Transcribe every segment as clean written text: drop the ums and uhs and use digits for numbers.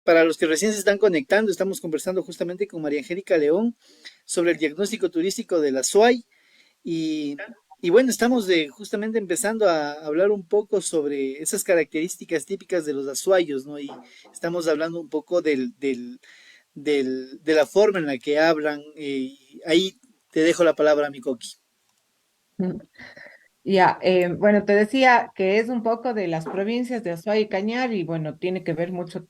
Para los que recién se están conectando, estamos conversando justamente con María Angélica León sobre el diagnóstico turístico de la SUAY y, y bueno, estamos justamente empezando a hablar un poco sobre esas características típicas de los azuayos, ¿no? Y estamos hablando un poco de la forma en la que hablan. Ahí te dejo la palabra, mi Coqui. Mm. Ya, bueno, te decía que es un poco de las provincias de Azuay y Cañar y bueno, tiene que ver mucho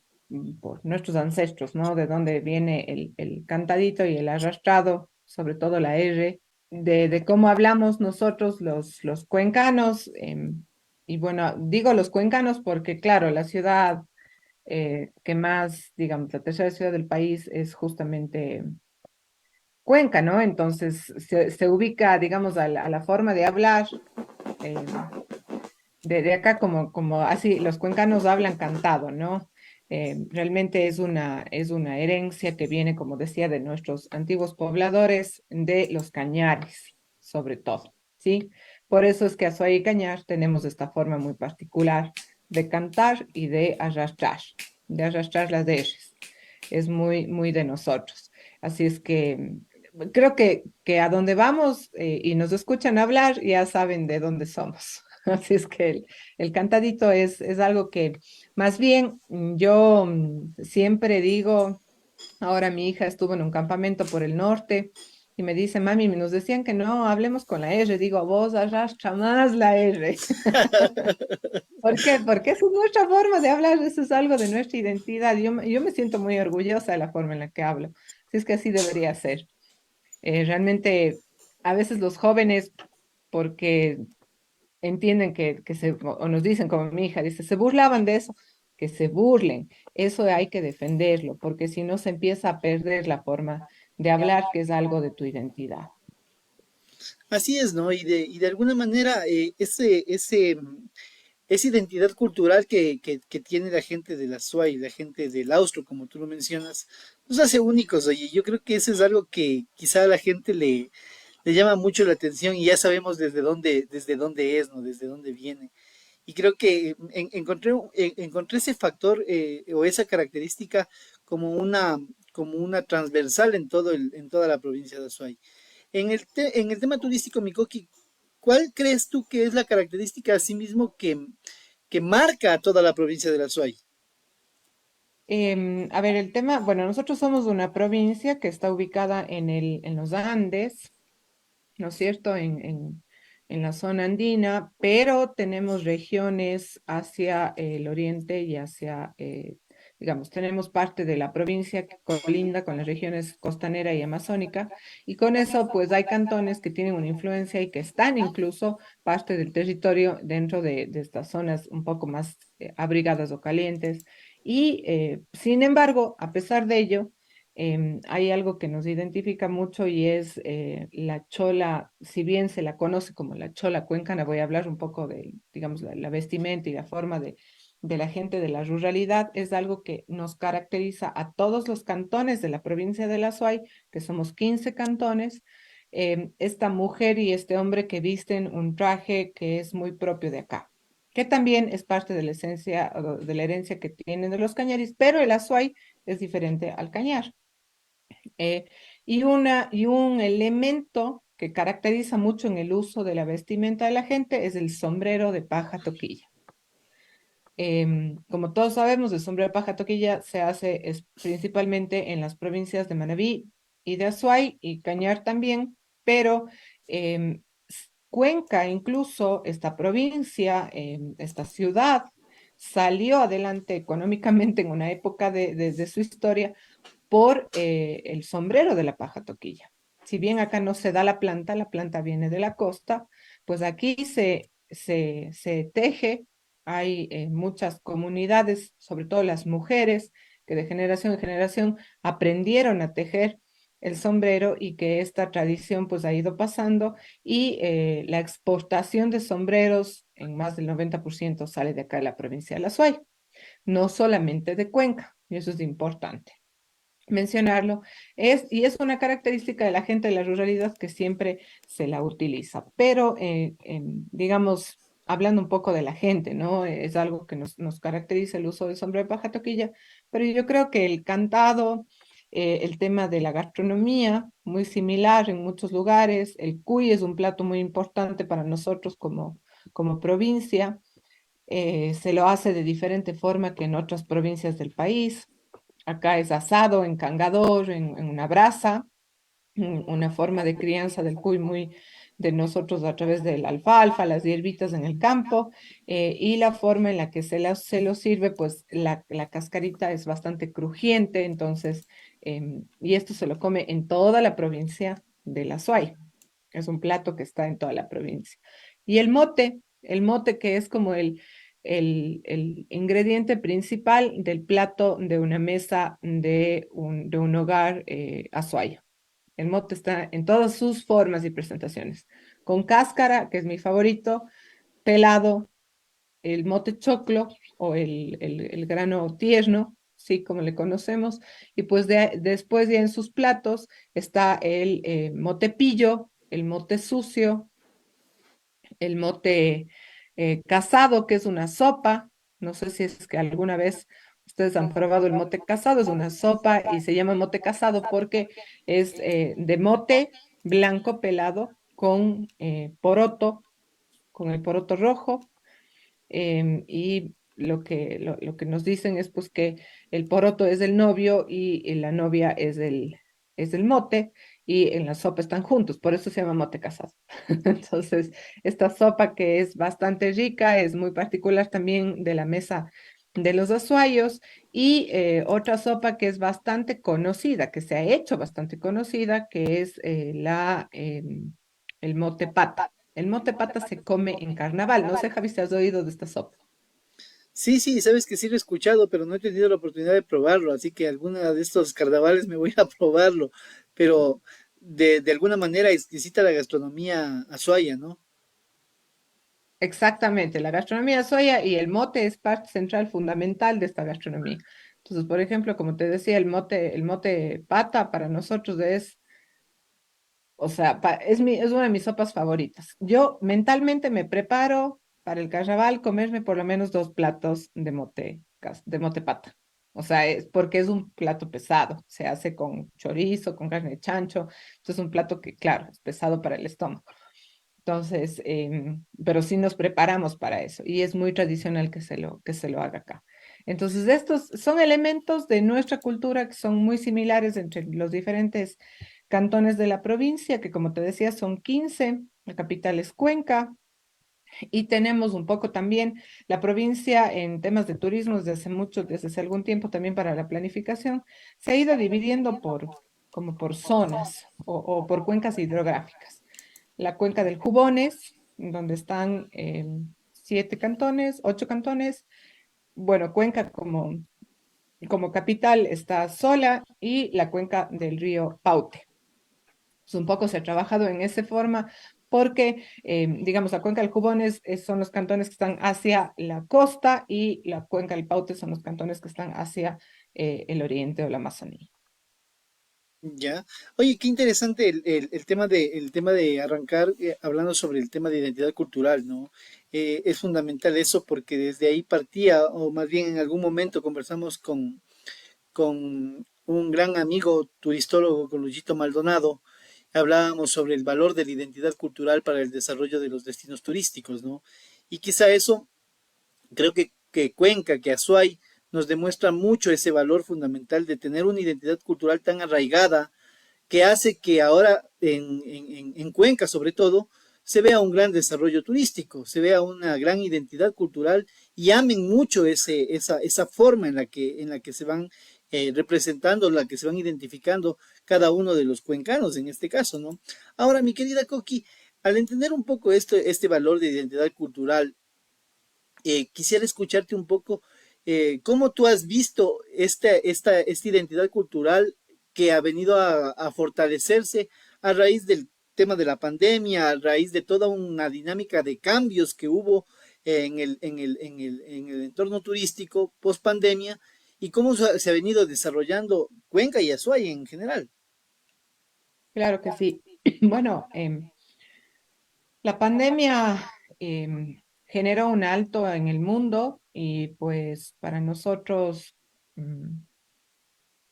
por nuestros ancestros, ¿no? De dónde viene el cantadito y el arrastrado, sobre todo la R, de cómo hablamos nosotros los cuencanos. Y bueno, digo los cuencanos porque claro, la ciudad que más, digamos, la tercera ciudad del país es justamente Cuenca, ¿no? Entonces se ubica, digamos, a la forma de hablar. em, de acá como así, los cuencanos hablan cantado, ¿no? Realmente es una herencia que viene, como decía, de nuestros antiguos pobladores, de los cañares, sobre todo, ¿sí? Por eso es que Azuay y Cañar tenemos esta forma muy particular de cantar y de arrastrar las R's. Es muy, muy de nosotros. Así es que creo que a donde vamos y nos escuchan hablar, ya saben de dónde somos. Así es que el cantadito es algo que más bien yo siempre digo, ahora mi hija estuvo en un campamento por el norte y me dice, mami, nos decían que no hablemos con la R. Digo, vos arrastra más la R. ¿Por qué? Porque esa es nuestra forma de hablar, eso es algo de nuestra identidad. Yo me siento muy orgullosa de la forma en la que hablo. Así es que así debería ser. Realmente, a veces los jóvenes, porque entienden o nos dicen como mi hija, dice, se burlaban de eso, que se burlen. Eso hay que defenderlo, porque si no se empieza a perder la forma de hablar, que es algo de tu identidad. Así es, ¿no? Y de alguna manera, esa identidad cultural que tiene la gente de la SUAY, la gente del Austro, como tú lo mencionas, nos hace únicos, oye. Yo creo que eso es algo que quizá a la gente le llama mucho la atención y ya sabemos desde dónde es, ¿no? Desde dónde viene. Y creo que encontré ese factor o esa característica como una transversal en toda la provincia de Azuay. En el tema turístico, Mikoki, ¿cuál crees tú que es la característica asimismo que marca a toda la provincia de la Azuay? A ver, el tema, bueno, nosotros somos una provincia que está ubicada en los Andes, ¿no es cierto? En la zona andina, pero tenemos regiones hacia el oriente y hacia, digamos, tenemos parte de la provincia que colinda con las regiones costanera y amazónica, y con eso, pues hay cantones que tienen una influencia y que están incluso parte del territorio dentro de estas zonas un poco más abrigadas o calientes. Y, sin embargo, a pesar de ello, hay algo que nos identifica mucho y es la chola, si bien se la conoce como la chola cuencana, voy a hablar un poco de, digamos, la vestimenta y la forma de la gente de la ruralidad, es algo que nos caracteriza a todos los cantones de la provincia de La Suay, que somos 15 cantones. Esta mujer y este hombre que visten un traje que es muy propio de acá, que también es parte de la esencia o de la herencia que tienen de los cañaris, pero el azuay es diferente al cañar. Eh, y un elemento que caracteriza mucho en el uso de la vestimenta de la gente es el sombrero de paja toquilla. Como todos sabemos, el sombrero de paja toquilla se hace principalmente en las provincias de Manabí y de Azuay y Cañar también, pero Cuenca, incluso esta provincia, esta ciudad, salió adelante económicamente en una época de su historia por el sombrero de la paja toquilla. Si bien acá no se da la planta viene de la costa, pues aquí se teje. Hay muchas comunidades, sobre todo las mujeres, que de generación en generación aprendieron a tejer el sombrero y que esta tradición pues ha ido pasando y la exportación de sombreros en más del 90% sale de acá de la provincia de La Suay, no solamente de Cuenca, y eso es importante mencionarlo, y es una característica de la gente de la ruralidad que siempre se la utiliza. Pero, digamos, hablando un poco de la gente, ¿no? Es algo que nos caracteriza el uso del sombrero de paja toquilla, pero yo creo que el cantado, el tema de la gastronomía, muy similar en muchos lugares, el cuy es un plato muy importante para nosotros como provincia, se lo hace de diferente forma que en otras provincias del país. Acá es asado en cangador, en una brasa, una forma de crianza del cuy muy de nosotros a través de la alfalfa, las hierbitas en el campo, y la forma en la que se lo sirve, pues la cascarita es bastante crujiente, entonces, y esto se lo come en toda la provincia de La Suay. Es un plato que está en toda la provincia. Y el mote que es como el ingrediente principal del plato de una mesa de un hogar azuayo. El mote está en todas sus formas y presentaciones. Con cáscara, que es mi favorito, pelado, el mote choclo o el grano tierno, sí, como le conocemos. Y pues después ya en sus platos está el mote pillo, el mote sucio, el mote casado, que es una sopa. No sé si es que alguna vez ustedes han probado el mote casado, es una sopa y se llama mote casado porque es de mote blanco pelado con poroto, con el poroto rojo, y lo que nos dicen es pues que el poroto es el novio y la novia es el mote y en la sopa están juntos, por eso se llama mote casado. Entonces, esta sopa que es bastante rica, es muy particular también de la mesa de los azuayos y otra sopa que es bastante conocida, que se ha hecho bastante conocida, que es el mote pata. El mote pata se come en carnaval. No sé, Javi, si has oído de esta sopa. Sí, sí, sabes que sí lo he escuchado, pero no he tenido la oportunidad de probarlo, así que alguna de estos carnavales me voy a probarlo, pero de alguna manera exquisita la gastronomía azuaya, ¿no? Exactamente, la gastronomía soya y el mote es parte central fundamental de esta gastronomía. Entonces, por ejemplo, como te decía, el mote pata para nosotros es, o sea, es una de mis sopas favoritas. Yo mentalmente me preparo para el carnaval comerme por lo menos dos platos de mote, de mote pata. O sea, es porque es un plato pesado. Se hace con chorizo, con carne de chancho. Entonces, es un plato que, claro, es pesado para el estómago. Entonces, pero sí nos preparamos para eso y es muy tradicional que se lo haga acá. Entonces, estos son elementos de nuestra cultura que son muy similares entre los diferentes cantones de la provincia, que como te decía son 15. La capital es Cuenca, y tenemos un poco también la provincia en temas de turismo desde hace mucho, desde hace algún tiempo también para la planificación, se ha ido dividiendo como por zonas o por cuencas hidrográficas. La cuenca del Jubones, donde están 7 cantones, 8 cantones. Bueno, Cuenca como capital está sola y la cuenca del río Paute. Pues un poco se ha trabajado en esa forma porque, digamos, la cuenca del Jubones son los cantones que están hacia la costa y la cuenca del Paute son los cantones que están hacia el oriente o la Amazonía. Ya. Oye, qué interesante el tema de arrancar hablando sobre el tema de identidad cultural, ¿no? Es fundamental eso porque desde ahí partía, o más bien en algún momento conversamos con un gran amigo turistólogo, con Luisito Maldonado, hablábamos sobre el valor de la identidad cultural para el desarrollo de los destinos turísticos, ¿no? Y quizá eso, creo que Cuenca, que Azuay, nos demuestra mucho ese valor fundamental de tener una identidad cultural tan arraigada que hace que ahora en Cuenca, sobre todo, se vea un gran desarrollo turístico, se vea una gran identidad cultural y amen mucho esa forma en la que se van representando, la que se van identificando cada uno de los cuencanos en este caso, ¿no? Ahora, mi querida Coqui, al entender un poco este valor de identidad cultural, quisiera escucharte un poco cómo tú has visto esta identidad cultural que ha venido a fortalecerse a raíz del tema de la pandemia, a raíz de toda una dinámica de cambios que hubo en el entorno turístico post pandemia y cómo se ha venido desarrollando Cuenca y Azuay en general. Claro que sí. Bueno, la pandemia generó un alto en el mundo y pues para nosotros, mm,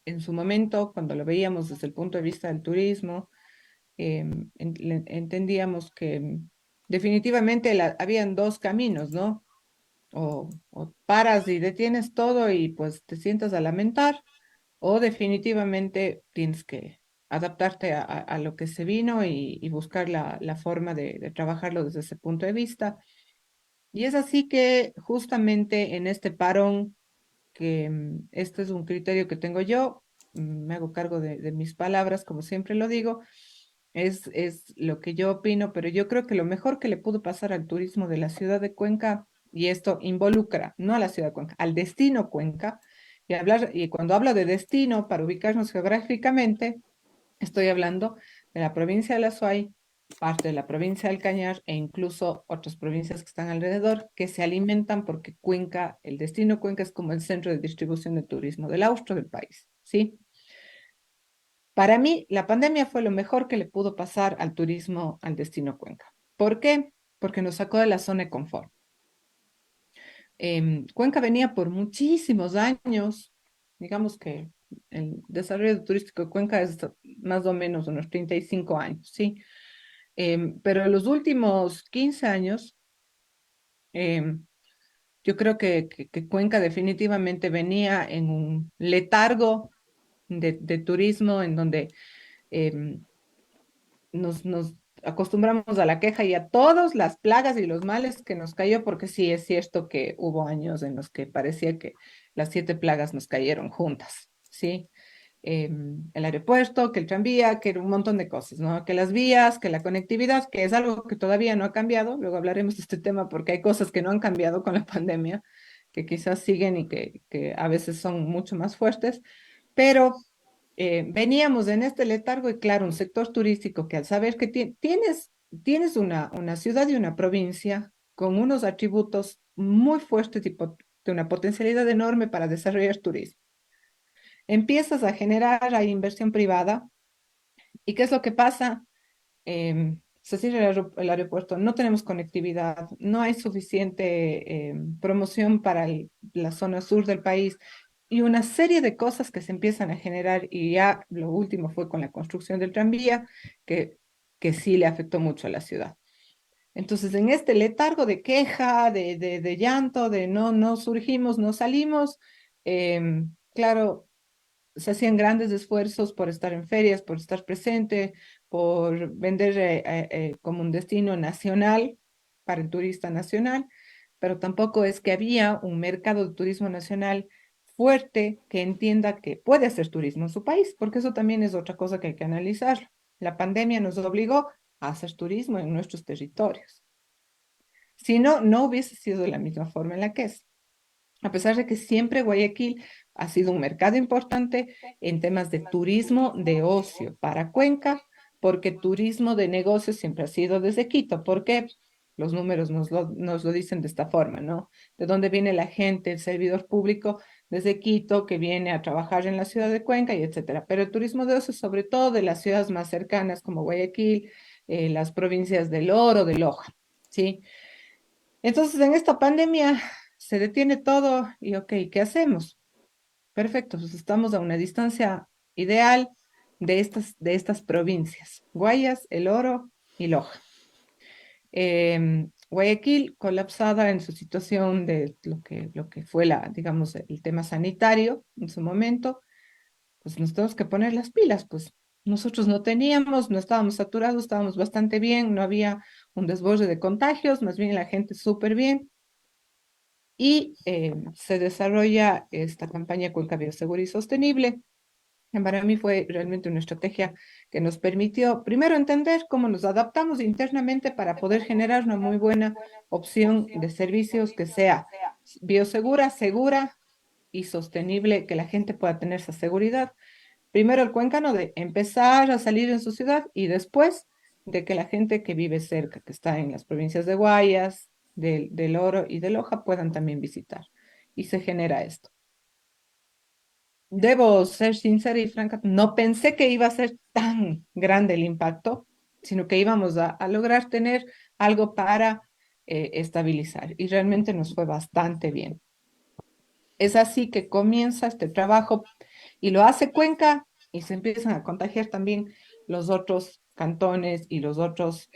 en su momento, cuando lo veíamos desde el punto de vista del turismo, entendíamos que definitivamente habían dos caminos, ¿no? O paras y detienes todo y pues te sientas a lamentar, o definitivamente tienes que adaptarte a lo que se vino y buscar la forma de trabajarlo desde ese punto de vista. Y es así que justamente en este parón, que este es un criterio que tengo yo, me hago cargo de mis palabras, como siempre lo digo, es lo que yo opino, pero yo creo que lo mejor que le pudo pasar al turismo de la ciudad de Cuenca, y esto involucra no a la ciudad de Cuenca, al destino Cuenca, y cuando hablo de destino, para ubicarnos geográficamente, estoy hablando de la provincia de La Suay, parte de la provincia del Cañar e incluso otras provincias que están alrededor que se alimentan porque Cuenca, el destino Cuenca es como el centro de distribución de turismo del austro del país, ¿sí? Para mí, la pandemia fue lo mejor que le pudo pasar al turismo, al destino Cuenca. ¿Por qué? Porque nos sacó de la zona de confort. Cuenca venía por muchísimos años, digamos que el desarrollo turístico de Cuenca es más o menos unos 35 años, ¿sí? Pero en los últimos 15 años, em, yo creo que Cuenca definitivamente venía en un letargo de turismo en donde em, nos acostumbramos a la queja y a todas las plagas y los males que nos cayó, porque sí es cierto que hubo años en los que parecía que las 7 plagas nos cayeron juntas, ¿sí? El aeropuerto, que el tranvía, que un montón de cosas, ¿no? Que las vías, que la conectividad, que es algo que todavía no ha cambiado. Luego hablaremos de este tema porque hay cosas que no han cambiado con la pandemia, que quizás siguen y que a veces son mucho más fuertes, pero veníamos en este letargo y claro, un sector turístico que al saber que tienes una ciudad y una provincia con unos atributos muy fuertes y de una potencialidad enorme para desarrollar turismo. Empiezas a generar ahí inversión privada. ¿Y qué es lo que pasa? Se cierra el aeropuerto, no tenemos conectividad, no hay suficiente promoción para la zona sur del país y una serie de cosas que se empiezan a generar y ya lo último fue con la construcción del tranvía, que, que sí le afectó mucho a la ciudad. Entonces, en este letargo de queja, de llanto, de no surgimos, no salimos, claro, se hacían grandes esfuerzos por estar en ferias, por estar presente, por vender como un destino nacional para el turista nacional, pero tampoco es que había un mercado de turismo nacional fuerte que entienda que puede hacer turismo en su país, porque eso también es otra cosa que hay que analizar. La pandemia nos obligó a hacer turismo en nuestros territorios. Si no, no hubiese sido de la misma forma en la que es. A pesar de que siempre Guayaquil ha sido un mercado importante en temas de turismo de ocio para Cuenca, porque turismo de negocios siempre ha sido desde Quito, porque los números nos lo dicen de esta forma, ¿no? ¿De dónde viene la gente, el servidor público desde Quito que viene a trabajar en la ciudad de Cuenca y etcétera? Pero el turismo de ocio, sobre todo de las ciudades más cercanas como Guayaquil, las provincias del Oro, de Loja, ¿sí? Entonces, en esta pandemia se detiene todo y, ok, ¿qué hacemos? Perfecto, pues estamos a una distancia ideal de estas provincias, Guayas, El Oro y Loja. Guayaquil, colapsada en su situación de lo que fue digamos, el tema sanitario en su momento, pues nos tenemos que poner las pilas, pues nosotros no teníamos, no estábamos saturados, estábamos bastante bien, no había un desborde de contagios, más bien la gente súper bien y se desarrolla esta campaña Cuenca Biosegura y Sostenible. Que Para mí fue realmente una estrategia que nos permitió primero entender cómo nos adaptamos internamente para poder generar una muy buena opción de servicios que sea biosegura, segura y sostenible, que la gente pueda tener esa seguridad. Primero el cuencano de empezar a salir en su ciudad y después de que la gente que vive cerca, que está en las provincias de Guayas, del Oro y de Loja, puedan también visitar. Y se genera esto. Debo ser sincera y franca, no pensé que iba a ser tan grande el impacto, sino que íbamos a lograr tener algo para estabilizar y realmente nos fue bastante bien. Es así que comienza este trabajo y lo hace Cuenca y se empiezan a contagiar también los otros cantones y los otros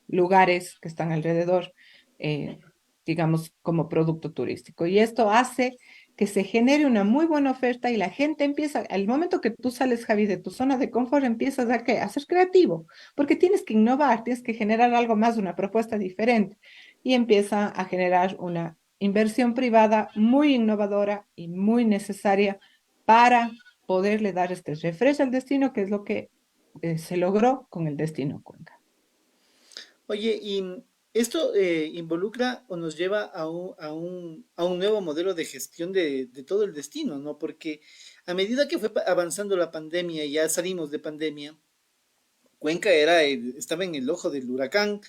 lugares que están alrededor, eh, digamos, como producto turístico. Y esto hace que se genere una muy buena oferta y la gente empieza, al momento que tú sales, Javi, de tu zona de confort, empiezas a, ¿qué? A ser creativo, porque tienes que innovar, tienes que generar algo más, una propuesta diferente. Y empieza a generar una inversión privada muy innovadora y muy necesaria para poderle dar este refresh al destino, que es lo que se logró con el destino Cuenca. Oye, y esto involucra o nos lleva a un nuevo modelo de gestión de todo el destino, ¿no? Porque a medida que fue avanzando la pandemia, y ya salimos de pandemia, Cuenca estaba en el ojo del huracán,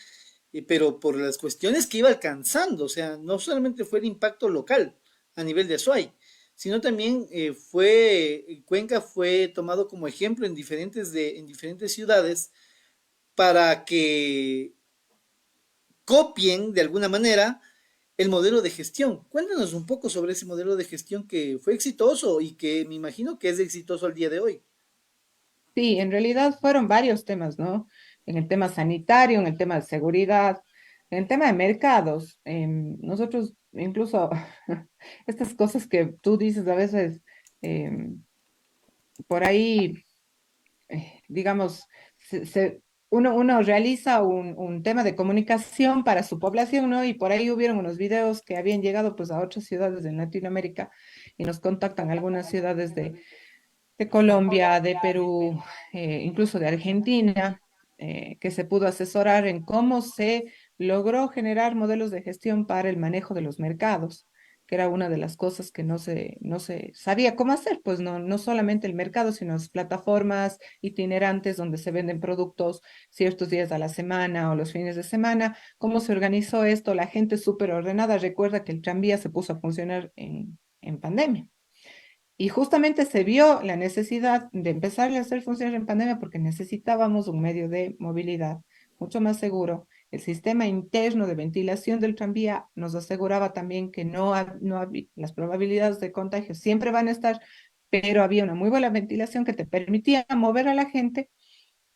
pero por las cuestiones que iba alcanzando, o sea, no solamente fue el impacto local a nivel de Azuay, sino también Cuenca fue tomado como ejemplo en diferentes ciudades para que copien de alguna manera el modelo de gestión. Cuéntanos un poco sobre ese modelo de gestión que fue exitoso y que me imagino que es exitoso al día de hoy. Sí, en realidad fueron varios temas, ¿no? En el tema sanitario, en el tema de seguridad, en el tema de mercados. Nosotros incluso estas cosas que tú dices a veces em, por ahí digamos, uno realiza un tema de comunicación para su población, ¿no? Y por ahí hubieron unos videos que habían llegado pues a otras ciudades en Latinoamérica y nos contactan algunas ciudades de Colombia, de Perú, incluso de Argentina, que se pudo asesorar en cómo se logró generar modelos de gestión para el manejo de los mercados, que era una de las cosas que no se sabía cómo hacer, pues no solamente el mercado, sino las plataformas itinerantes donde se venden productos ciertos días a la semana o los fines de semana, cómo se organizó esto, la gente súper ordenada, recuerda que el tranvía se puso a funcionar en pandemia. Y justamente se vio la necesidad de empezar a hacer funcionar en pandemia porque necesitábamos un medio de movilidad mucho más seguro. El sistema interno de ventilación del tranvía nos aseguraba también que las probabilidades de contagio siempre van a estar, pero había una muy buena ventilación que te permitía mover a la gente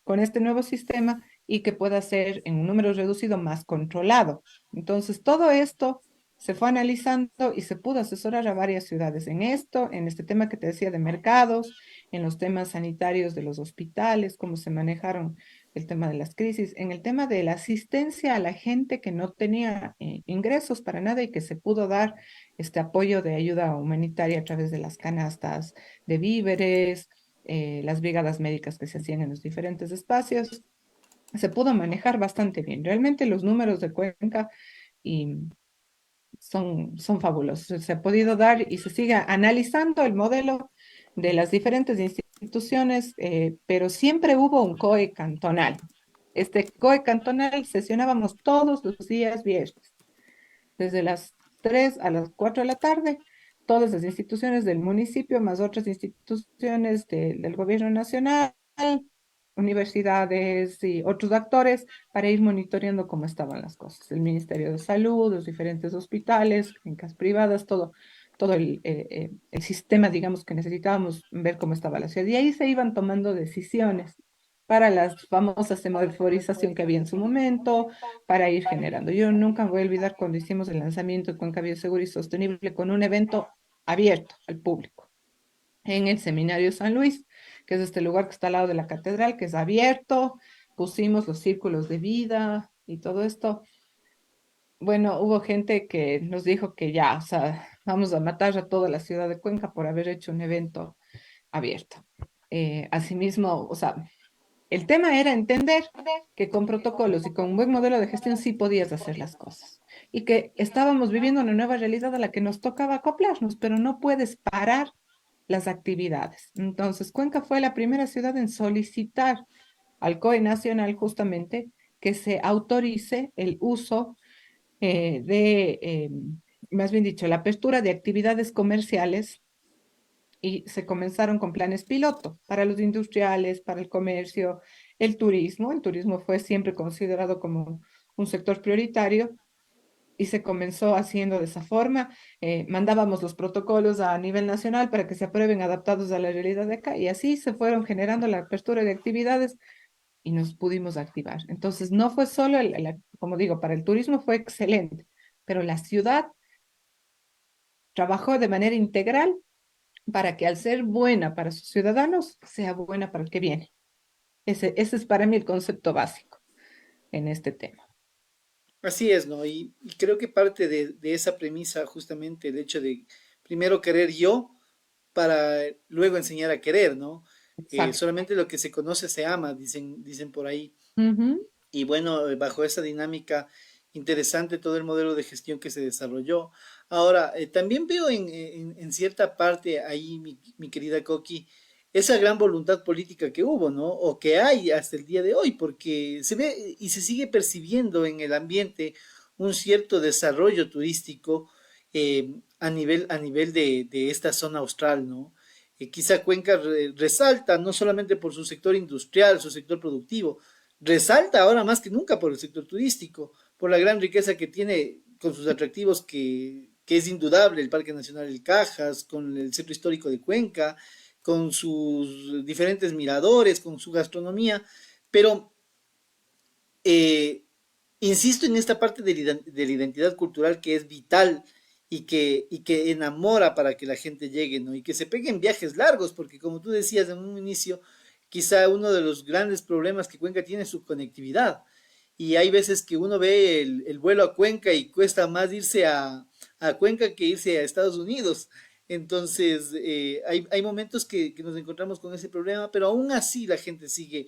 con este nuevo sistema y que pueda ser en un número reducido más controlado. Entonces, todo esto se fue analizando y se pudo asesorar a varias ciudades en esto, en este tema que te decía de mercados, en los temas sanitarios de los hospitales, cómo se manejaron el tema de las crisis, en el tema de la asistencia a la gente que no tenía ingresos para nada y que se pudo dar este apoyo de ayuda humanitaria a través de las canastas de víveres, las brigadas médicas que se hacían en los diferentes espacios, se pudo manejar bastante bien. Realmente los números de Cuenca y son fabulosos. Se ha podido dar y se sigue analizando el modelo de las diferentes instituciones, pero siempre hubo un COE cantonal. Este COE cantonal sesionábamos todos los días viernes, desde las 3 a las 4 de la tarde, todas las instituciones del municipio, más otras instituciones del gobierno nacional, universidades y otros actores, para ir monitoreando cómo estaban las cosas. El Ministerio de Salud, los diferentes hospitales, clínicas privadas, todo el sistema, digamos, que necesitábamos ver cómo estaba la ciudad. Y ahí se iban tomando decisiones para las famosas semaforización que había en su momento, para ir generando. Yo nunca voy a olvidar cuando hicimos el lanzamiento de Cuenca Seguro y Sostenible con un evento abierto al público en el Seminario San Luis, que es este lugar que está al lado de la catedral, que es abierto, pusimos los círculos de vida y todo esto. Bueno, hubo gente que nos dijo que ya, o sea, vamos a matar a toda la ciudad de Cuenca por haber hecho un evento abierto. Asimismo, o sea, el tema era entender que con protocolos y con un buen modelo de gestión sí podías hacer las cosas y que estábamos viviendo una nueva realidad a la que nos tocaba acoplarnos, pero no puedes parar las actividades. Entonces, Cuenca fue la primera ciudad en solicitar al COE nacional justamente que se autorice el uso más bien dicho, la apertura de actividades comerciales y se comenzaron con planes piloto para los industriales, para el comercio, el turismo. El turismo fue siempre considerado como un sector prioritario y se comenzó haciendo de esa forma. Mandábamos los protocolos a nivel nacional para que se aprueben adaptados a la realidad de acá y así se fueron generando la apertura de actividades y nos pudimos activar. Entonces, no fue solo, como digo, para el turismo fue excelente, pero la ciudad trabajó de manera integral para que al ser buena para sus ciudadanos, sea buena para el que viene. Ese es para mí el concepto básico en este tema. Así es, ¿no? Y creo que parte de esa premisa justamente el hecho de primero querer yo para luego enseñar a querer, ¿no? Exacto. Solamente lo que se conoce se ama, dicen por ahí. Ujú. Y bueno, bajo esa dinámica, interesante todo el modelo de gestión que se desarrolló. Ahora, también veo en cierta parte ahí, mi querida Coqui, esa gran voluntad política que hubo, ¿no? O que hay hasta el día de hoy, porque se ve y se sigue percibiendo en el ambiente un cierto desarrollo turístico a nivel de esta zona austral, ¿no? Quizá Cuenca resalta no solamente por su sector industrial, su sector productivo, resalta ahora más que nunca por el sector turístico, por la gran riqueza que tiene con sus atractivos que es indudable, el Parque Nacional El Cajas, con el Centro Histórico de Cuenca, con sus diferentes miradores, con su gastronomía, pero eh, insisto en esta parte de la identidad cultural que es vital y que enamora para que la gente llegue, ¿no? Y que se peguen viajes largos, porque como tú decías en un inicio, quizá uno de los grandes problemas que Cuenca tiene es su conectividad. Y hay veces que uno ve el vuelo a Cuenca y cuesta más irse a Cuenca que irse a Estados Unidos. Entonces, hay momentos que nos encontramos con ese problema, pero aún así la gente sigue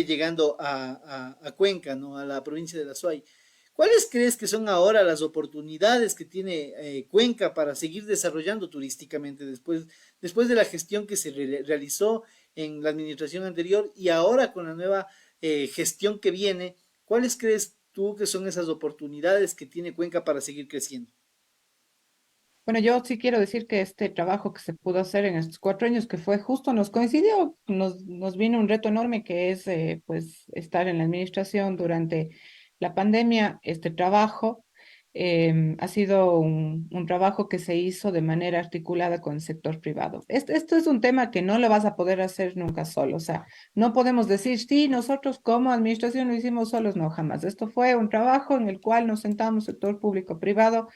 llegando a Cuenca, ¿no? A la provincia de La Suay. ¿Cuáles crees que son ahora las oportunidades que tiene Cuenca para seguir desarrollando turísticamente después de la gestión que se realizó en la administración anterior y ahora con la nueva gestión que viene? ¿Cuáles crees tú que son esas oportunidades que tiene Cuenca para seguir creciendo? Bueno, yo sí quiero decir que este trabajo que se pudo hacer en estos 4 años, que fue justo, nos coincidió, nos vino un reto enorme que es pues estar en la administración durante la pandemia. Este trabajo ha sido un trabajo que se hizo de manera articulada con el sector privado. Esto es un tema que no lo vas a poder hacer nunca solo, o sea, no podemos decir, sí, nosotros como administración lo hicimos solos, no, jamás. Esto fue un trabajo en el cual nos sentamos, sector público-privado,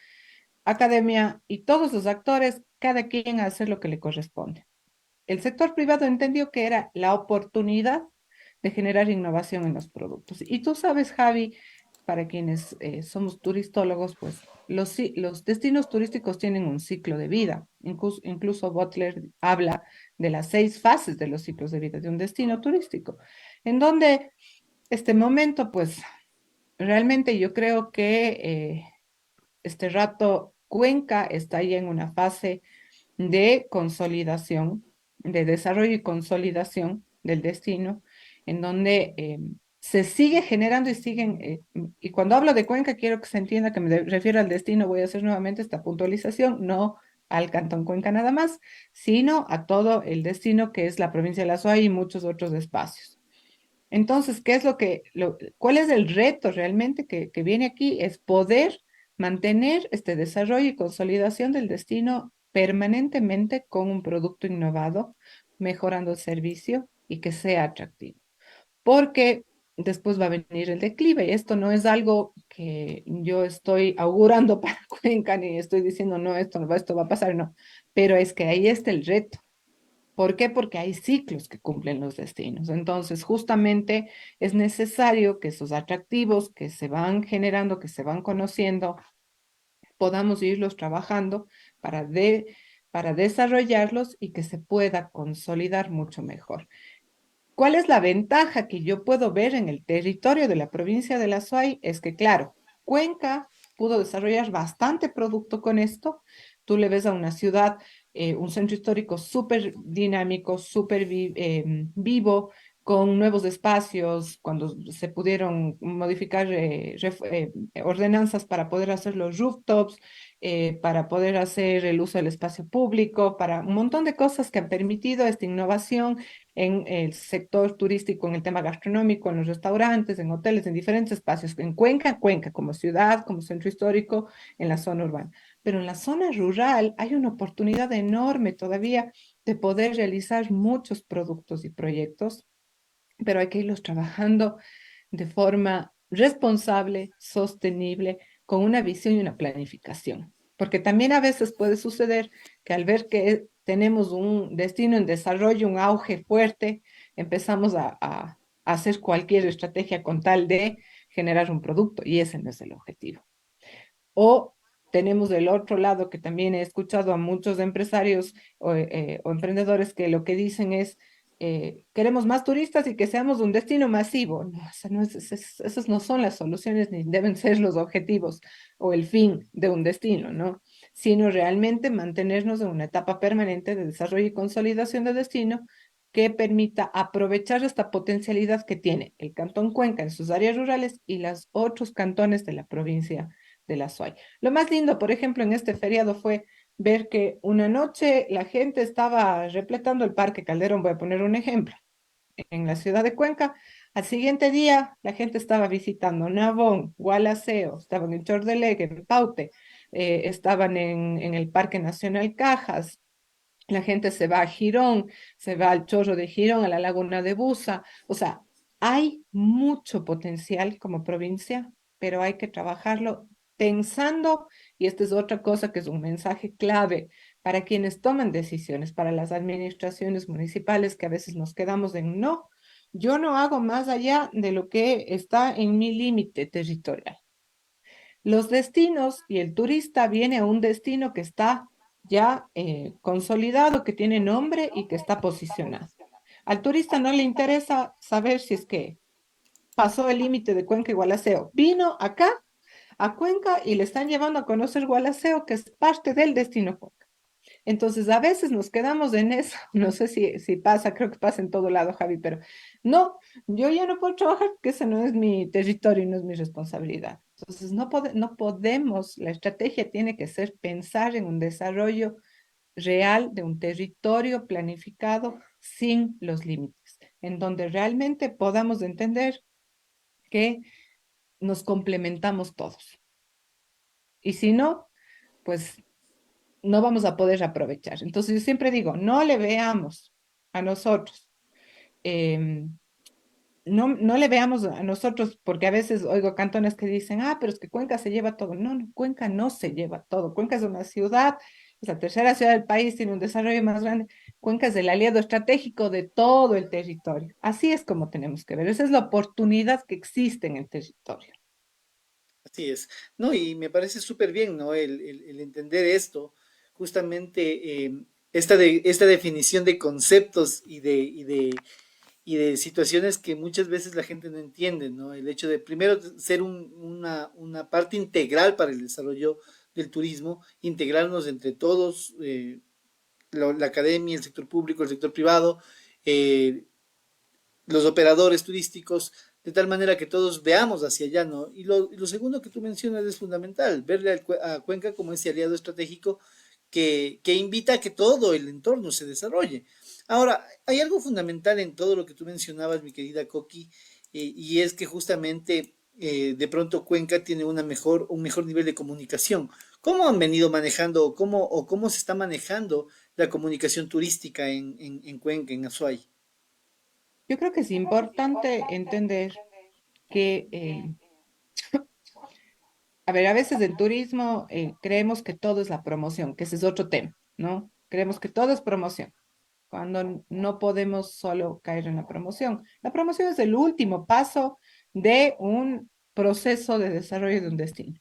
academia y todos los actores, cada quien a hacer lo que le corresponde. El sector privado entendió que era la oportunidad de generar innovación en los productos. Y tú sabes, Javi, para quienes somos turistólogos, pues los destinos turísticos tienen un ciclo de vida. Incluso Butler habla de las 6 fases de los ciclos de vida de un destino turístico, en donde este momento, pues realmente yo creo que este rato Cuenca está ya en una fase de consolidación, de desarrollo y consolidación del destino, en donde se sigue generando y siguen, y cuando hablo de Cuenca quiero que se entienda que me refiero al destino, voy a hacer nuevamente esta puntualización, no al Cantón Cuenca nada más, sino a todo el destino que es la provincia de La Suay y muchos otros espacios. Entonces, ¿qué es cuál es el reto realmente que viene aquí? Es poder mantener este desarrollo y consolidación del destino permanentemente con un producto innovado, mejorando el servicio y que sea atractivo. Porque después va a venir el declive. Esto no es algo que yo estoy augurando para Cuenca ni estoy diciendo, no, esto va a pasar, no. Pero es que ahí está el reto. ¿Por qué? Porque hay ciclos que cumplen los destinos. Entonces, justamente es necesario que esos atractivos que se van generando, que se van conociendo, podamos irlos trabajando para, para desarrollarlos y que se pueda consolidar mucho mejor. ¿Cuál es la ventaja que yo puedo ver en el territorio de la provincia de La Suay? Es que, claro, Cuenca pudo desarrollar bastante producto con esto. Tú le ves a una ciudad, un centro histórico súper dinámico, súper vivo, con nuevos espacios, cuando se pudieron modificar ordenanzas para poder hacer los rooftops, para poder hacer el uso del espacio público, para un montón de cosas que han permitido esta innovación en el sector turístico, en el tema gastronómico, en los restaurantes, en hoteles, en diferentes espacios, en Cuenca, Cuenca como ciudad, como centro histórico, en la zona urbana. Pero en la zona rural hay una oportunidad enorme todavía de poder realizar muchos productos y proyectos, pero hay que irlos trabajando de forma responsable, sostenible, con una visión y una planificación. Porque también a veces puede suceder que al ver que tenemos un destino en desarrollo, un auge fuerte, empezamos a hacer cualquier estrategia con tal de generar un producto y ese no es el objetivo. O tenemos del otro lado, que también he escuchado a muchos empresarios o emprendedores que lo que dicen es, queremos más turistas y que seamos un destino masivo. No, esas no son las soluciones ni deben ser los objetivos o el fin de un destino, ¿no? Sino realmente mantenernos en una etapa permanente de desarrollo y consolidación de destino que permita aprovechar esta potencialidad que tiene el Cantón Cuenca en sus áreas rurales y los otros cantones de la provincia de la SUAY. Lo más lindo, por ejemplo, en este feriado fue ver que una noche la gente estaba repletando el Parque Calderón, voy a poner un ejemplo, en la ciudad de Cuenca. Al siguiente día la gente estaba visitando Navón, Gualaceo, estaban en Chordelega, en Paute, estaban en el Parque Nacional Cajas, la gente se va a Girón, se va al Chorro de Girón, a la Laguna de Buza. O sea, hay mucho potencial como provincia, pero hay que trabajarlo pensando, y esta es otra cosa que es un mensaje clave para quienes toman decisiones, para las administraciones municipales, que a veces nos quedamos en no, yo no hago más allá de lo que está en mi límite territorial. Los destinos y el turista viene a un destino que está ya consolidado, que tiene nombre y que está posicionado. Al turista no le interesa saber si es que pasó el límite de Cuenca y Gualaceo. Vino acá a Cuenca y le están llevando a conocer Gualaceo, que es parte del destino Cuenca. Entonces, a veces nos quedamos en eso. No sé si pasa, creo que pasa en todo lado, Javi, pero no, yo ya no puedo trabajar porque ese no es mi territorio y no es mi responsabilidad. Entonces, no podemos, la estrategia tiene que ser pensar en un desarrollo real de un territorio planificado sin los límites, en donde realmente podamos entender que nos complementamos todos. Y si no, pues no vamos a poder aprovechar. Entonces yo siempre digo, no le veamos a nosotros, eh, no le veamos a nosotros, porque a veces oigo cantones que dicen, ah, pero es que Cuenca se lleva todo. No, no, Cuenca no se lleva todo. Cuenca es una ciudad, es la tercera ciudad del país, tiene un desarrollo más grande. Cuenca es el aliado estratégico de todo el territorio. Así es como tenemos que ver. Esa es la oportunidad que existe en el territorio. Así es. No, y me parece súper bien, ¿no? El entender esto, justamente esta definición de conceptos y de situaciones que muchas veces la gente no entiende, ¿no? El hecho de primero ser una parte integral para el desarrollo del turismo, integrarnos entre todos, la academia, el sector público, el sector privado, eh, los operadores turísticos, de tal manera que todos veamos hacia allá, ¿no? Y lo segundo que tú mencionas es fundamental, verle a Cuenca como ese aliado estratégico que invita a que todo el entorno se desarrolle. Ahora, hay algo fundamental en todo lo que tú mencionabas, mi querida Coqui, y es que justamente de pronto Cuenca tiene un mejor nivel de comunicación. ¿Cómo han venido manejando o cómo se está manejando la comunicación turística en Cuenca, en Azuay? Yo creo que es importante entender que a ver, a veces en turismo creemos que todo es la promoción, que ese es otro tema, ¿no? Creemos que todo es promoción, cuando no podemos solo caer en la promoción. La promoción es el último paso de un proceso de desarrollo de un destino.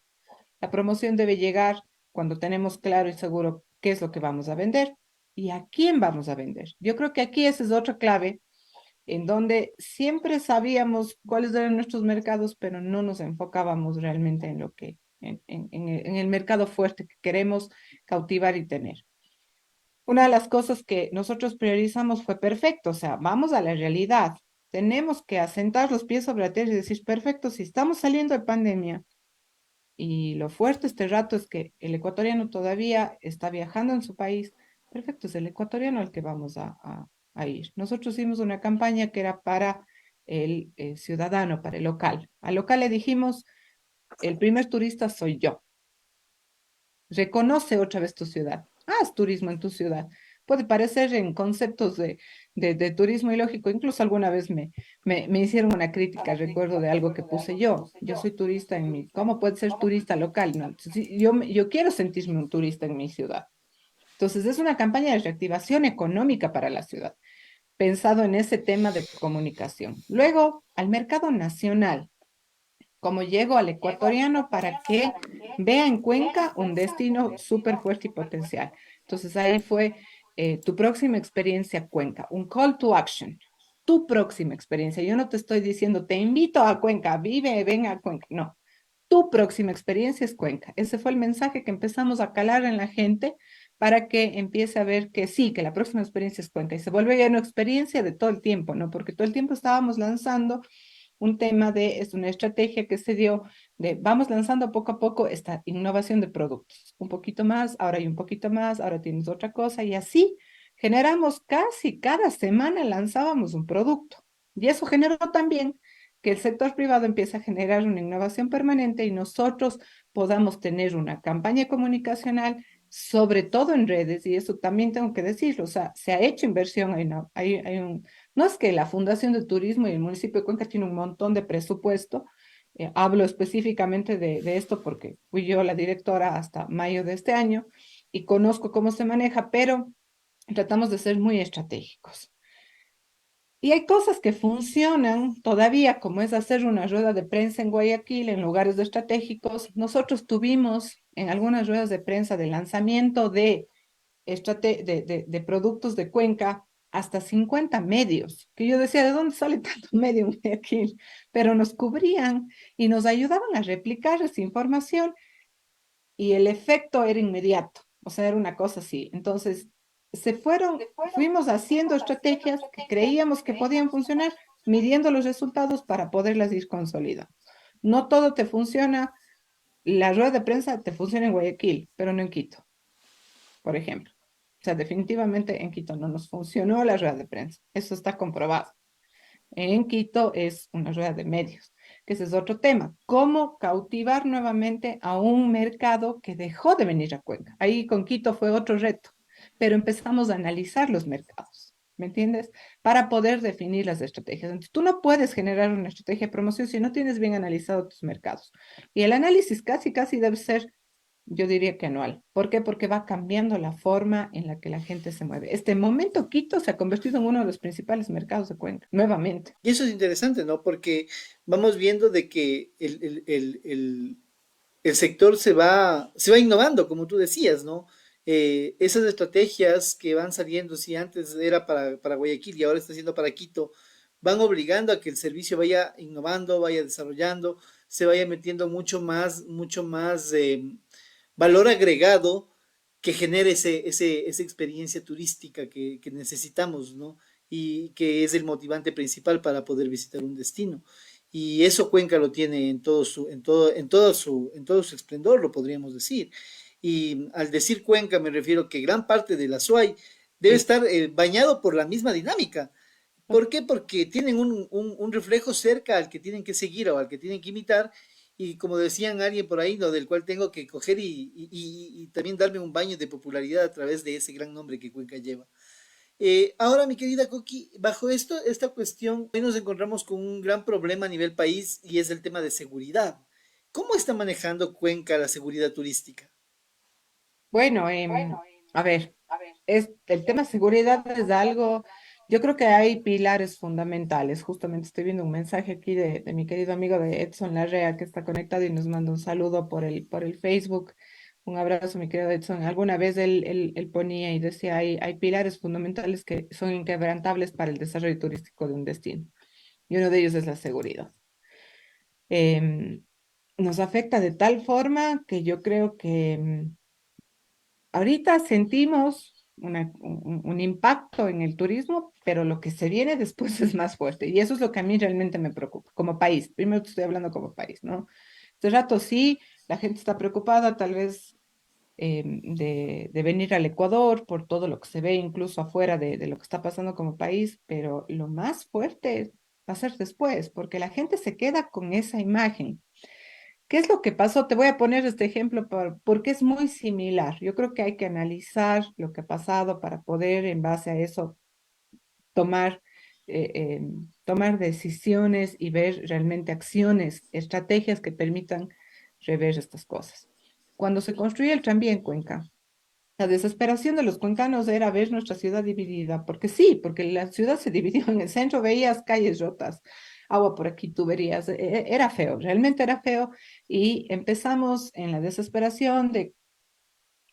La promoción debe llegar cuando tenemos claro y seguro qué es lo que vamos a vender y a quién vamos a vender. Yo creo que aquí esa es otra clave en donde siempre sabíamos cuáles eran nuestros mercados, pero no nos enfocábamos realmente en lo que, en el mercado fuerte que queremos cautivar y tener. Una de las cosas que nosotros priorizamos fue perfecto, o sea, vamos a la realidad. Tenemos que asentar los pies sobre la tierra y decir, perfecto, si estamos saliendo de pandemia, Y lo fuerte este rato es que el ecuatoriano todavía está viajando en su país. Perfecto, es el ecuatoriano al que vamos a ir. Nosotros hicimos una campaña que era para el ciudadano, para el local. Al local le dijimos, el primer turista soy yo. Reconoce otra vez tu ciudad. Haz turismo en tu ciudad. Puede parecer en conceptos de turismo ilógico. Incluso alguna vez me hicieron una crítica, recuerdo de algo que puse yo. Yo soy turista en mi... ¿Cómo puede ser turista local? No, sí, yo quiero sentirme un turista en mi ciudad. Entonces, es una campaña de reactivación económica para la ciudad, pensado en ese tema de comunicación. Luego, al mercado nacional como llego al ecuatoriano para que vea en Cuenca un destino súper fuerte y potencial. Entonces ahí fue tu próxima experiencia Cuenca, un call to action, tu próxima experiencia. Yo no te estoy diciendo, te invito a Cuenca, vive, ven a Cuenca, no. Tu próxima experiencia es Cuenca. Ese fue el mensaje que empezamos a calar en la gente para que empiece a ver que sí, que la próxima experiencia es Cuenca y se vuelve ya una experiencia de todo el tiempo, ¿no? Porque todo el tiempo estábamos lanzando un tema de, es una estrategia que se dio de vamos lanzando poco a poco esta innovación de productos, un poquito más, ahora hay un poquito más, ahora tienes otra cosa y así generamos casi cada semana lanzábamos un producto y eso generó también que el sector privado empiece a generar una innovación permanente y nosotros podamos tener una campaña comunicacional, sobre todo en redes, y eso también tengo que decirlo, o sea, se ha hecho inversión, hay un, no es que la Fundación de Turismo y el municipio de Cuenca tiene un montón de presupuesto. Hablo específicamente de esto porque fui yo la directora hasta mayo de este año y conozco cómo se maneja, pero tratamos de ser muy estratégicos. Y hay cosas que funcionan todavía, como es hacer una rueda de prensa en Guayaquil, en lugares estratégicos. Nosotros tuvimos en algunas ruedas de prensa de lanzamiento de productos de Cuenca, hasta 50 medios, que yo decía, ¿de dónde sale tanto medio en Guayaquil? Pero nos cubrían y nos ayudaban a replicar esa información y el efecto era inmediato, o sea, era una cosa así. Entonces, fuimos haciendo estrategias que creíamos que podían funcionar, midiendo los resultados para poderlas ir consolidando. No todo te funciona, la rueda de prensa te funciona en Guayaquil, pero no en Quito, por ejemplo. O sea, definitivamente en Quito no nos funcionó la rueda de prensa. Eso está comprobado. En Quito es una rueda de medios, que ese es otro tema. ¿Cómo cautivar nuevamente a un mercado que dejó de venir a Cuenca? Ahí con Quito fue otro reto, pero empezamos a analizar los mercados, ¿me entiendes? Para poder definir las estrategias. Entonces, tú no puedes generar una estrategia de promoción si no tienes bien analizado tus mercados. Y el análisis casi debe ser, yo diría que anual. ¿Por qué? Porque va cambiando la forma en la que la gente se mueve. Este momento, Quito se ha convertido en uno de los principales mercados de Cuenca, nuevamente. Y eso es interesante, ¿no? Porque vamos viendo de que el sector se va innovando, como tú decías, ¿no? Esas estrategias que van saliendo, si antes era para Guayaquil y ahora está siendo para Quito, van obligando a que el servicio vaya innovando, vaya desarrollando, se vaya metiendo mucho más valor agregado que genere esa experiencia turística que necesitamos, ¿no? Y que es el motivante principal para poder visitar un destino. Y eso Cuenca lo tiene en todo su esplendor, lo podríamos decir. Y al decir Cuenca me refiero que gran parte de la SUAY debe Sí. estar bañado por la misma dinámica. ¿Por qué? Porque tienen un reflejo cerca al que tienen que seguir o al que tienen que imitar. Y como decían alguien por ahí, lo del cual tengo que coger y también darme un baño de popularidad a través de ese gran nombre que Cuenca lleva. Ahora, mi querida Coqui, bajo esta cuestión, hoy nos encontramos con un gran problema a nivel país y es el tema de seguridad. ¿Cómo está manejando Cuenca la seguridad turística? Bueno, a ver, el tema seguridad es algo, yo creo que hay pilares fundamentales. Justamente estoy viendo un mensaje aquí de mi querido amigo de Edson Larrea que está conectado y nos manda un saludo por el Facebook. Un abrazo, mi querido Edson. Alguna vez él ponía y decía, hay pilares fundamentales que son inquebrantables para el desarrollo turístico de un destino. Y uno de ellos es la seguridad. Em, Nos afecta de tal forma que yo creo que ahorita sentimos un impacto en el turismo, pero lo que se viene después es más fuerte. Y eso es lo que a mí realmente me preocupa como país. Primero te estoy hablando como país, ¿no? Este rato sí, la gente está preocupada tal vez de venir al Ecuador por todo lo que se ve incluso afuera de lo que está pasando como país, pero lo más fuerte va a ser después, porque la gente se queda con esa imagen. ¿Qué es lo que pasó? Te voy a poner este ejemplo porque es muy similar. Yo creo que hay que analizar lo que ha pasado para poder, en base a eso, tomar, tomar decisiones y ver realmente acciones, estrategias que permitan rever estas cosas. Cuando se construye el tranvía en Cuenca, la desesperación de los cuencanos era ver nuestra ciudad dividida, porque sí, porque la ciudad se dividió en el centro, veías calles rotas, agua por aquí, tuberías, era feo, realmente era feo, y empezamos en la desesperación de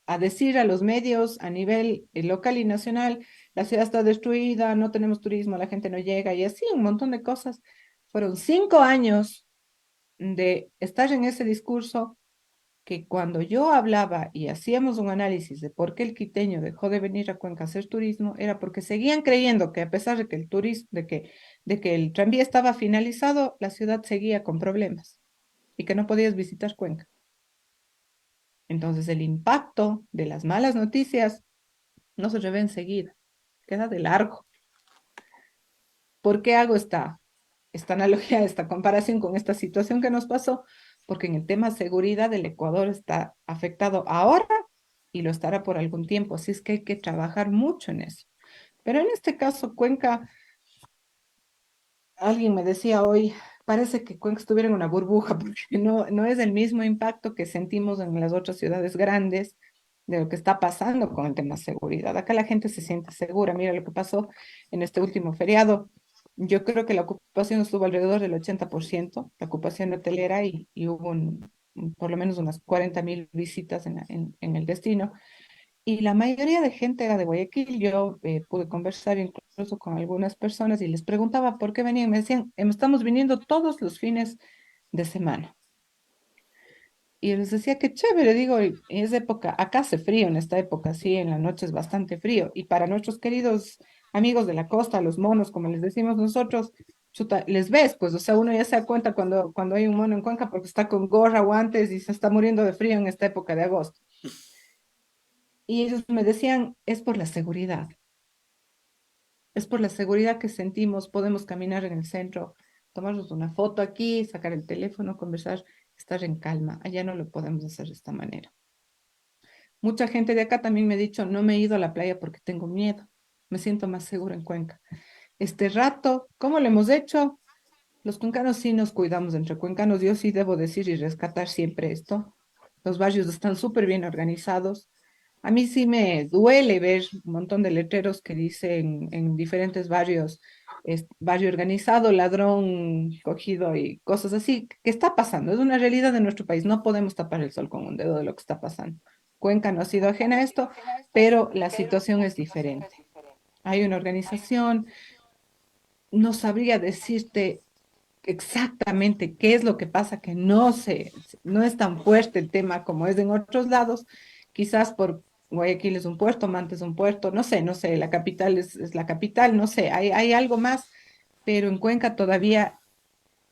a decir a los medios a nivel local y nacional, la ciudad está destruida, no tenemos turismo, la gente no llega, y así un montón de cosas. Fueron 5 años de estar en ese discurso que cuando yo hablaba y hacíamos un análisis de por qué el quiteño dejó de venir a Cuenca a hacer turismo, era porque seguían creyendo que a pesar de que el turismo, de que el tranvía estaba finalizado, la ciudad seguía con problemas y que no podías visitar Cuenca. Entonces el impacto de las malas noticias no se revé enseguida, queda de largo. ¿Por qué hago esta analogía, esta comparación con esta situación que nos pasó? Porque en el tema seguridad el Ecuador está afectado ahora y lo estará por algún tiempo, así es que hay que trabajar mucho en eso. Pero en este caso, Cuenca, alguien me decía hoy, parece que Cuenca estuviera en una burbuja, porque no es el mismo impacto que sentimos en las otras ciudades grandes de lo que está pasando con el tema de seguridad. Acá la gente se siente segura. Mira lo que pasó en este último feriado. Yo creo que la ocupación estuvo alrededor del 80%, la ocupación hotelera, y hubo por lo menos unas 40.000 visitas en el destino. Y la mayoría de gente era de Guayaquil. Yo pude conversar incluso con algunas personas y les preguntaba por qué venían. Me decían, Estamos viniendo todos los fines de semana". Y les decía, qué chévere, digo, y es época, acá hace frío en esta época, sí, en la noche es bastante frío. Y para nuestros queridos amigos de la costa, los monos, como les decimos nosotros, chuta, les ves, pues, o sea, uno ya se da cuenta cuando hay un mono en Cuenca porque está con gorra, guantes y se está muriendo de frío en esta época de agosto. Y ellos me decían, es por la seguridad. Es por la seguridad que sentimos, podemos caminar en el centro, tomarnos una foto aquí, sacar el teléfono, conversar, estar en calma. Allá no lo podemos hacer de esta manera. Mucha gente de acá también me ha dicho, no me he ido a la playa porque tengo miedo. Me siento más segura en Cuenca. Este rato, ¿cómo lo hemos hecho? Los cuencanos sí nos cuidamos entre cuencanos. Yo sí debo decir y rescatar siempre esto. Los barrios están súper bien organizados. A mí sí me duele ver un montón de letreros que dicen en diferentes barrios, barrio organizado, ladrón cogido y cosas así. ¿Qué está pasando? Es una realidad de nuestro país. No podemos tapar el sol con un dedo de lo que está pasando. Cuenca no ha sido ajena a esto, pero la situación es diferente. Hay una organización, no sabría decirte exactamente qué es lo que pasa, que no es tan fuerte el tema como es en otros lados, quizás por Guayaquil es un puerto, Manta es un puerto, no sé, la capital es la capital, no sé, hay algo más, pero en Cuenca todavía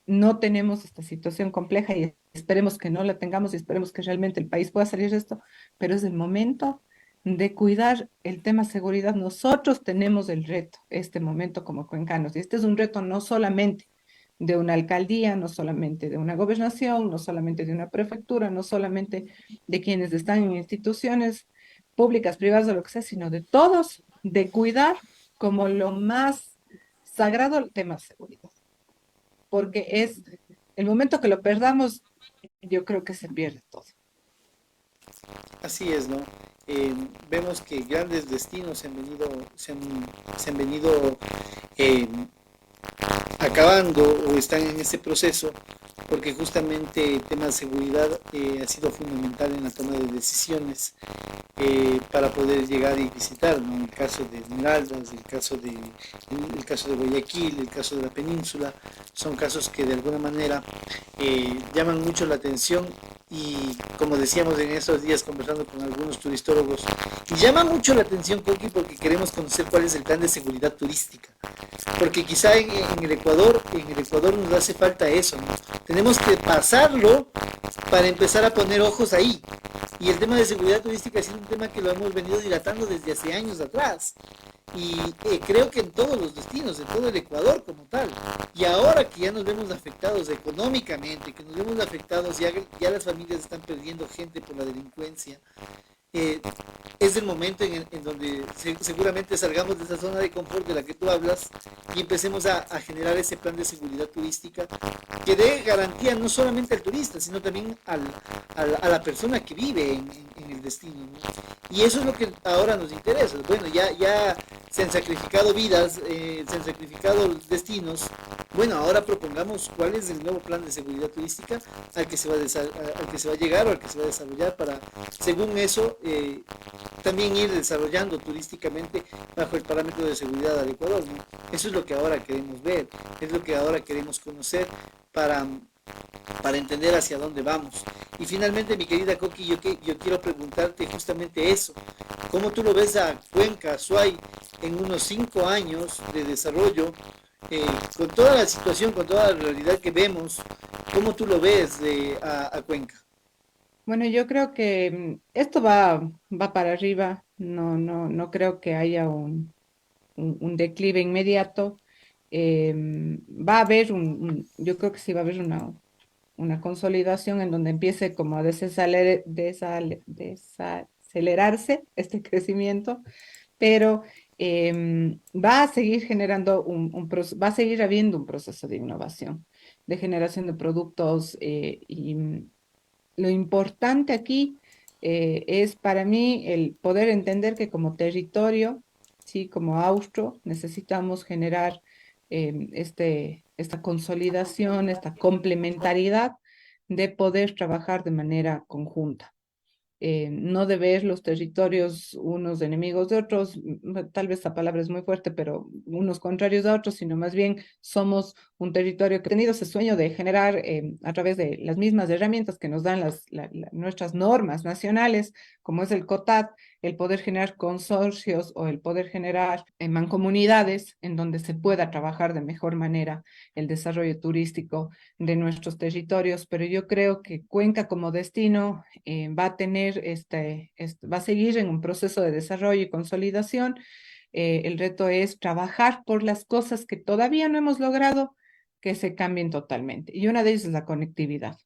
no tenemos esta situación compleja y esperemos que no la tengamos y esperemos que realmente el país pueda salir de esto, pero es el momento de cuidar el tema seguridad. Nosotros tenemos el reto, este momento como cuencanos, y este es un reto no solamente de una alcaldía, no solamente de una gobernación, no solamente de una prefectura, no solamente de quienes están en instituciones públicas, privadas o lo que sea, sino de todos, de cuidar como lo más sagrado el tema de seguridad, porque es el momento que lo perdamos, yo creo que se pierde todo. Así es, ¿no? Vemos que grandes destinos se han venido eh, acabando o están en ese proceso porque justamente el tema de seguridad ha sido fundamental en la toma de decisiones. para poder llegar y visitar, ¿no? El caso de Esmeraldas, el caso de Guayaquil, el caso de la península, son casos que de alguna manera llaman mucho la atención y como decíamos en esos días conversando con algunos turistólogos, y llama mucho la atención, Coqui, porque queremos conocer cuál es el plan de seguridad turística. Porque quizá en el Ecuador nos hace falta eso, ¿no? Tenemos que pasarlo para empezar a poner ojos ahí. Y el tema de seguridad turística ha sido un tema que lo hemos venido dilatando desde hace años atrás. Y creo que en todos los destinos, en todo el Ecuador como tal. Y ahora que ya nos vemos afectados económicamente, que nos vemos afectados, ya las familias están perdiendo gente por la delincuencia, eh, es el momento en donde seguramente salgamos de esa zona de confort de la que tú hablas y empecemos a generar ese plan de seguridad turística que dé garantía no solamente al turista, sino también a la persona que vive en el destino, ¿no? Y eso es lo que ahora nos interesa. Bueno, ya se han sacrificado vidas, se han sacrificado destinos. Bueno, ahora propongamos cuál es el nuevo plan de seguridad turística al que se va a llegar o al que se va a desarrollar para, según eso, también ir desarrollando turísticamente bajo el parámetro de seguridad al Ecuador, ¿no? Eso es lo que ahora queremos ver, es lo que ahora queremos conocer para, para entender hacia dónde vamos. Y finalmente, mi querida Coqui, yo quiero preguntarte justamente eso. ¿Cómo tú lo ves a Cuenca, a Suay, en unos 5 años de desarrollo, con toda la situación, con toda la realidad que vemos? ¿Cómo tú lo ves a Cuenca? Bueno, yo creo que esto va para arriba. No creo que haya un declive inmediato. Va a haber yo creo que sí va a haber una consolidación en donde empiece como a desacelerarse este crecimiento, pero va a seguir generando va a seguir habiendo un proceso de innovación, de generación de productos lo importante aquí es para mí el poder entender que como territorio, sí, como austro, necesitamos generar esta consolidación, esta complementariedad de poder trabajar de manera conjunta no de ver los territorios unos enemigos de otros, tal vez esta palabra es muy fuerte, pero unos contrarios a otros, sino más bien somos un territorio que ha tenido ese sueño de generar a través de las mismas herramientas que nos dan nuestras normas nacionales, como es el COTAD, el poder generar consorcios o el poder generar mancomunidades en donde se pueda trabajar de mejor manera el desarrollo turístico de nuestros territorios, pero yo creo que Cuenca como destino va a tener va a seguir en un proceso de desarrollo y consolidación. El reto es trabajar por las cosas que todavía no hemos logrado que se cambien totalmente. Y una de ellas es la conectividad.